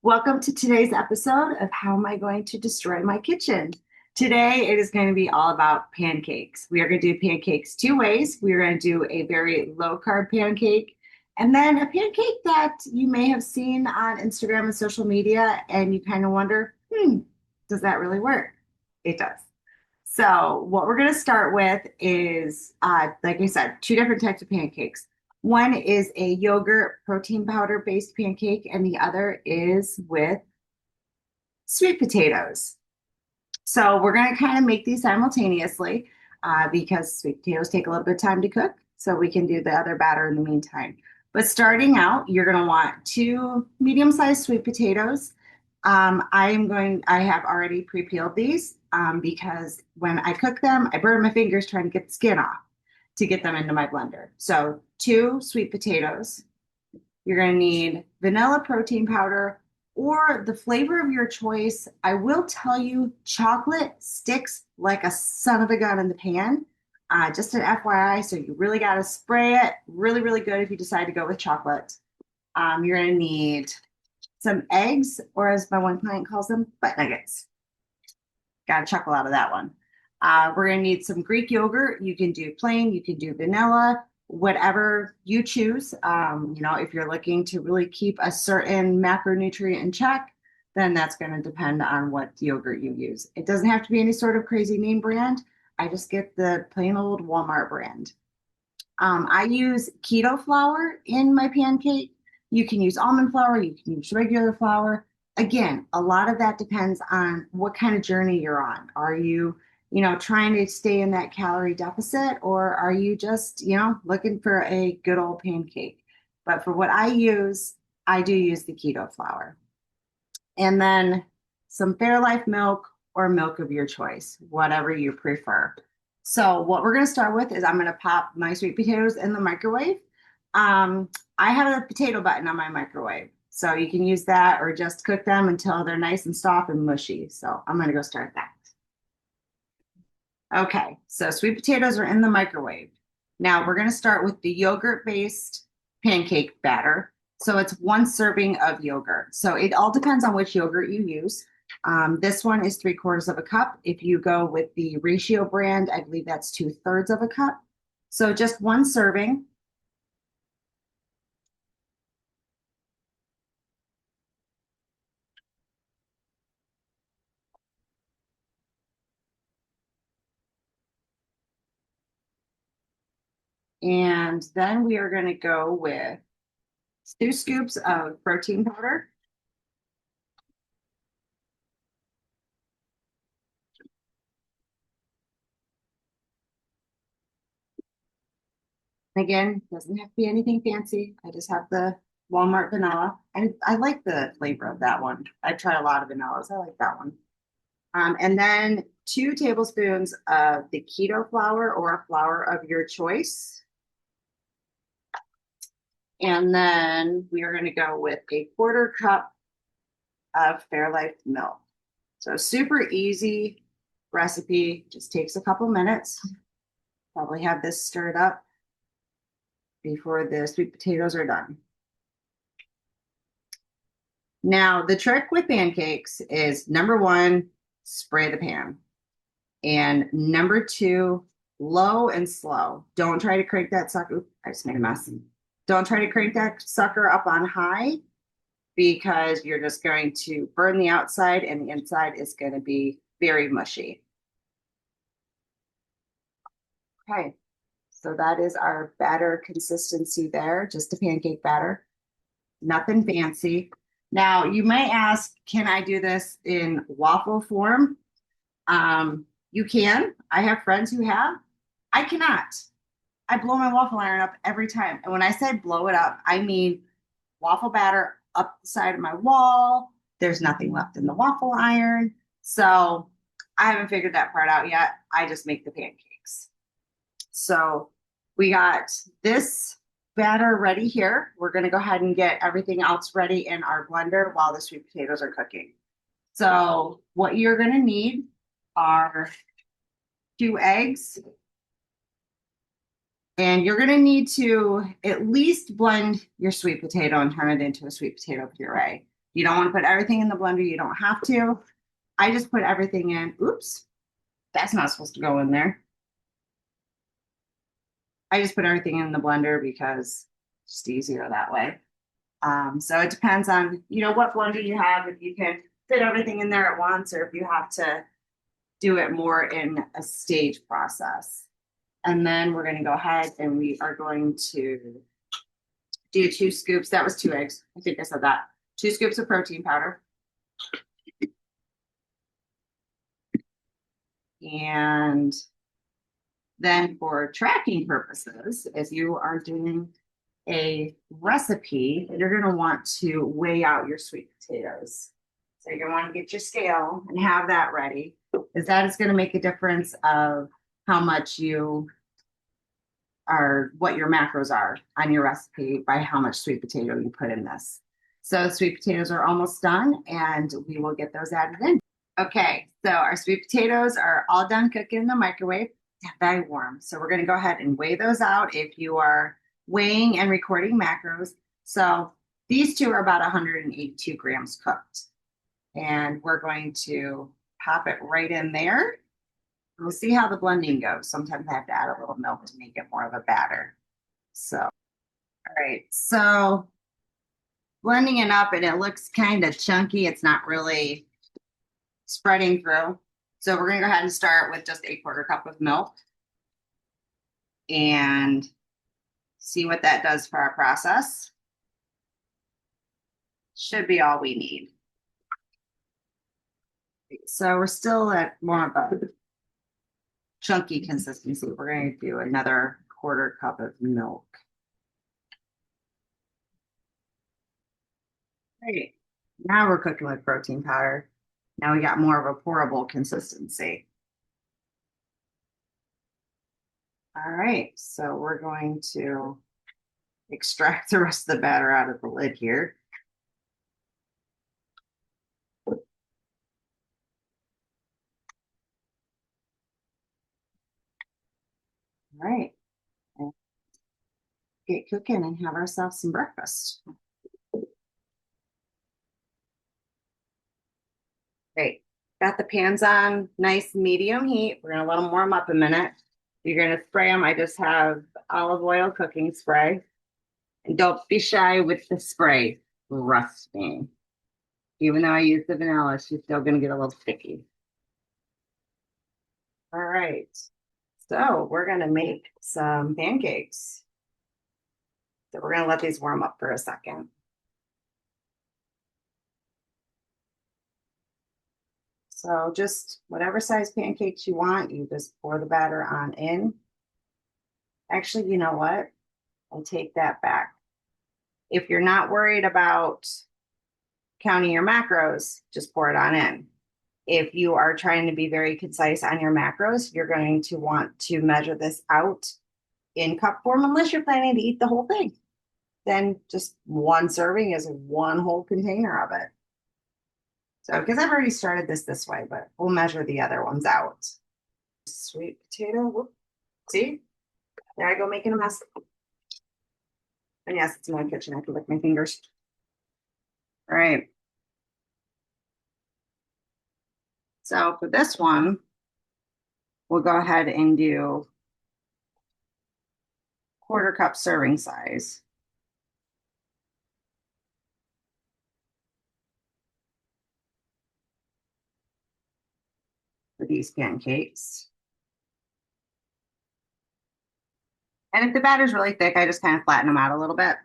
Welcome to today's episode of How Am I Going to Destroy My Kitchen? Today it is going to be all about pancakes. We are going to do pancakes two ways. We are going to do a very low carb pancake and then a pancake that you may have seen on Instagram and social media and you kind of wonder, does that really work? It does. So what we're going to start with is, like I said, two different types of pancakes. One is a yogurt protein powder based pancake, and the other is with sweet potatoes. So we're going to kind of make these simultaneously because sweet potatoes take a little bit of time to cook. So we can do the other batter in the meantime. But starting out, you're going to want two medium-sized sweet potatoes. I have already pre-peeled these because when I cook them, I burn my fingers trying to get the skin off to get them into my blender. So two sweet potatoes. You're going to need vanilla protein powder or the flavor of your choice. I will tell you, chocolate sticks like a son of a gun in the pan. Just an FYI, so you really got to spray it really, really good if you decide to go with chocolate. You're going to need some eggs, or as my one client calls them, butt nuggets. Got to chuckle out of that one. We're going to need some Greek yogurt. You can do plain, you can do vanilla, whatever you choose. If you're looking to really keep a certain macronutrient in check, then that's going to depend on what yogurt you use. It doesn't have to be any sort of crazy name brand. I just get the plain old Walmart brand. I use keto flour in my pancake. You can use almond flour, you can use regular flour. Again, a lot of that depends on what kind of journey you're on. Are you, trying to stay in that calorie deficit, or are you just, looking for a good old pancake? But for what I do use the keto flour. And then some Fairlife milk or milk of your choice, whatever you prefer. So what we're going to start with is I'm going to pop my sweet potatoes in the microwave. I have a potato button on my microwave, so you can use that or just cook them until they're nice and soft and mushy. So I'm going to go start that. Okay, so sweet potatoes are in the microwave. Now we're going to start with the yogurt-based pancake batter. So it's one serving of yogurt. So it all depends on which yogurt you use. This one is 3/4 of a cup. If you go with the ratio brand, I believe that's 2/3 of a cup. So just one serving. And then we are going to go with 2 scoops of protein powder. Again, doesn't have to be anything fancy. I just have the Walmart vanilla. I like the flavor of that one. I've tried a lot of vanillas. I like that one. And then 2 tablespoons of the keto flour or a flour of your choice. And then we are going to go with a 1/4 cup of Fairlife milk. So super easy recipe, just takes a couple minutes. Probably have this stirred up before the sweet potatoes are done. Now, the trick with pancakes is number one, spray the pan. And number two, low and slow. Don't try to crank that sucker. Oops, I just made a mess. Don't try to crank that sucker up on high because you're just going to burn the outside and the inside is going to be very mushy. Okay, so that is our batter consistency there, just a pancake batter. Nothing fancy. Now, you may ask, can I do this in waffle form? You can. I have friends who have. I cannot. I blow my waffle iron up every time. And when I say blow it up, I mean waffle batter up the side of my wall. There's nothing left in the waffle iron. So I haven't figured that part out yet. I just make the pancakes. So we got this batter ready here. We're going to go ahead and get everything else ready in our blender while the sweet potatoes are cooking. So what you're going to need are 2 eggs. And you're going to need to at least blend your sweet potato and turn it into a sweet potato puree. You don't want to put everything in the blender. You don't have to. I just put everything in. Oops, that's not supposed to go in there. I just put everything in the blender because it's just easier that way. So it depends on, what blender you have, if you can fit everything in there at once, or if you have to do it more in a stage process. And then we're going to go ahead and we are going to do 2 scoops. That was 2 eggs. I think I said that. 2 scoops of protein powder. And then for tracking purposes, if you are doing a recipe, you're going to want to weigh out your sweet potatoes. So you're going to want to get your scale and have that ready, because that is going to make a difference of how much you are, what your macros are on your recipe by how much sweet potato you put in this. So sweet potatoes are almost done and we will get those added in. Okay, so our sweet potatoes are all done cooking in the microwave. They're very warm. So we're going to go ahead and weigh those out if you are weighing and recording macros. So these two are about 182 grams cooked. And we're going to pop it right in there. We'll see how the blending goes. Sometimes I have to add a little milk to make it more of a batter. So, all right. So blending it up and it looks kind of chunky. It's not really spreading through. So we're going to go ahead and start with just 1/4 cup of milk and see what that does for our process. Should be all we need. So we're still at more of a chunky consistency. We're going to do another 1/4 cup of milk. Great. Now we're cooking with protein powder. Now we got more of a pourable consistency. All right, so we're going to extract the rest of the batter out of the lid here. All right, and get cooking and have ourselves some breakfast. Great. Got the pans on nice medium heat. We're gonna let them warm up a minute. You're gonna spray them. I just have olive oil cooking spray. And don't be shy with the spray. Trust me. Even though I use the vanilla, she's still gonna get a little sticky. All right. So we're gonna make some pancakes. So we're gonna let these warm up for a second. So just whatever size pancakes you want, you just pour the batter on in. Actually, you know what? I'll take that back. If you're not worried about counting your macros, just pour it on in. If you are trying to be very concise on your macros, you're going to want to measure this out in cup form, unless you're planning to eat the whole thing. Then just 1 serving is 1 whole container of it. So, because I've already started this way, but we'll measure the other ones out. Sweet potato, whoop. See? There I go making a mess. And yes, it's my kitchen. I can lick my fingers. All right. So for this one, we'll go ahead and do 1/4 cup serving size. For these pancakes. And if the batter's really thick, I just kind of flatten them out a little bit.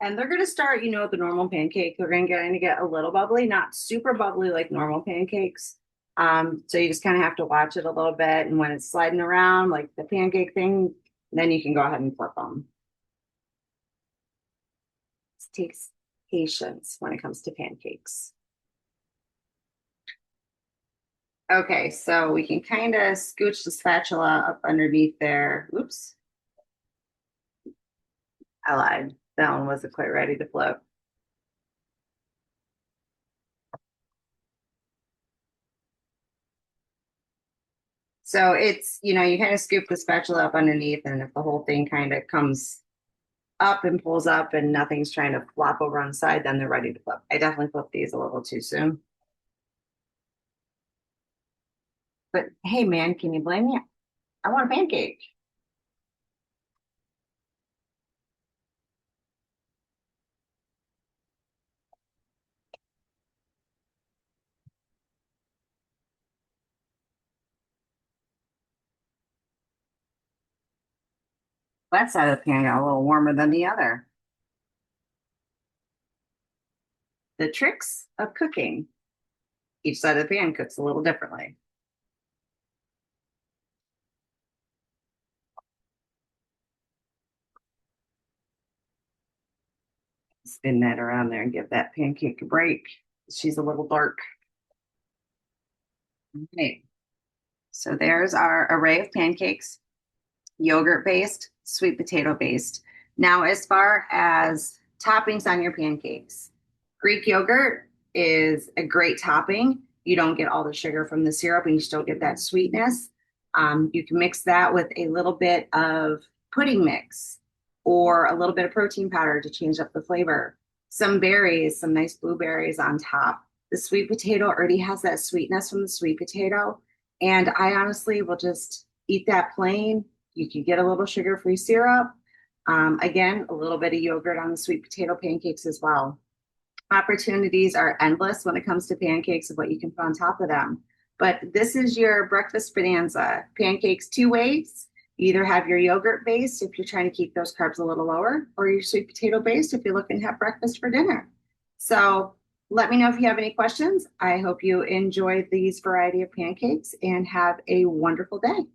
And they're going to start, the normal pancake. They're going to get a little bubbly, not super bubbly like normal pancakes. So you just kind of have to watch it a little bit. And when it's sliding around like the pancake thing, then you can go ahead and flip them. It takes patience when it comes to pancakes. Okay, so we can kind of scooch the spatula up underneath there. Oops. I lied. That one wasn't quite ready to flip. So it's, you kind of scoop the spatula up underneath, and if the whole thing kind of comes up and pulls up and nothing's trying to flop over on the side, then they're ready to flip. I definitely flipped these a little too soon. But hey, man, can you blame me? I want a pancake. That side of the pan got a little warmer than the other. The tricks of cooking. Each side of the pan cooks a little differently. Spin that around there and give that pancake a break. She's a little dark. Okay, so there's our array of pancakes, yogurt based, sweet potato based. Now, as far as toppings on your pancakes, Greek yogurt is a great topping. You don't get all the sugar from the syrup and you still get that sweetness. You can mix that with a little bit of pudding mix or a little bit of protein powder to change up the flavor. Some berries, some nice blueberries on top. The sweet potato already has that sweetness from the sweet potato. And I honestly will just eat that plain. You can get a little sugar-free syrup. Again, a little bit of yogurt on the sweet potato pancakes as well. Opportunities are endless when it comes to pancakes and what you can put on top of them. But this is your breakfast bonanza. Pancakes two ways. You either have your yogurt based if you're trying to keep those carbs a little lower, or your sweet potato based if you're looking to have breakfast for dinner. So let me know if you have any questions. I hope you enjoy these variety of pancakes and have a wonderful day.